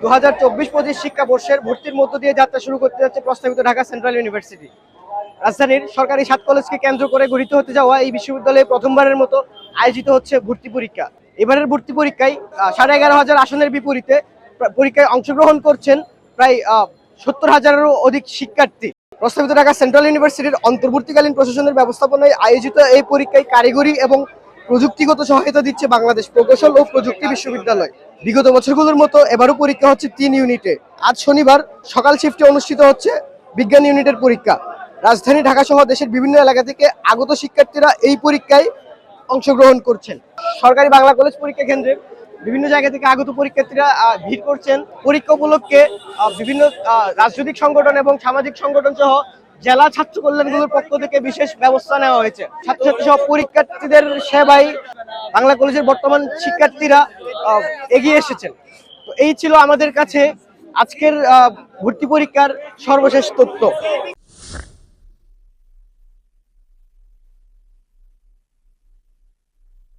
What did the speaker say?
2024-25 শিক্ষাবর্ষের ভর্তির মধ্য দিয়ে যাত্রা শুরু করতে যাচ্ছে প্রস্তাবিত ঢাকা সেন্ট্রাল ইউনিভার্সিটি। রাজধানীর সরকারি 7 কলেজকে কেন্দ্র করে গঠিত হতে যাওয়া এই বিশ্ববিদ্যালয়ে প্রথমবারের মতো আয়োজিত হচ্ছে ভর্তি পরীক্ষা। এবারের ভর্তি পরীক্ষায় 11,500 আসনের বিপরীতে পরীক্ষায় অংশগ্রহণ করছেন প্রায় 70,000-এরও অধিক শিক্ষার্থী। প্রস্তাবিত ঢাকা সেন্ট্রাল ইউনিভার্সিটির অন্তর্বর্তীকালীন প্রশাসনের ব্যবস্থাপনায় আয়োজিত এই পরীক্ষায় কারিগরি এবং প্রযুক্তিগত সহায়তা দিচ্ছে বাংলাদেশ প্রকৌশল ও প্রযুক্তি বিশ্ববিদ্যালয়। বিগত বছরগুলোর মতো এবারও পরীক্ষা হচ্ছে 3 ইউনিটে। আজ শনিবার সকাল শিফটে অনুষ্ঠিত হচ্ছে বিজ্ঞান ইউনিটের পরীক্ষা। রাজধানী ঢাকা সহ দেশের বিভিন্ন এলাকা থেকে আগত শিক্ষার্থীরা এই পরীক্ষায় অংশগ্রহণ করছেন। সরকারি বাংলা কলেজ পরীক্ষা কেন্দ্রে বিভিন্ন জায়গা থেকে আগত পরীক্ষার্থীরা ভিড় করছেন। পরীক্ষা উপলক্ষে বিভিন্ন রাজনৈতিক সংগঠন এবং সামাজিক সংগঠন সহ জেলা ছাত্র কল্যাণগুলোর পক্ষ থেকে বিশেষ ব্যবস্থা নেওয়া হয়েছে। ছাত্রছাত্রী সহ পরীক্ষার্থীদের সেবায় বাংলা কলেজের বর্তমান শিক্ষার্থীরা এগিয়ে এসেছেন। তো এই ছিল আমাদের কাছে আজকের ভর্তি পরীক্ষার সর্বশেষ তথ্য।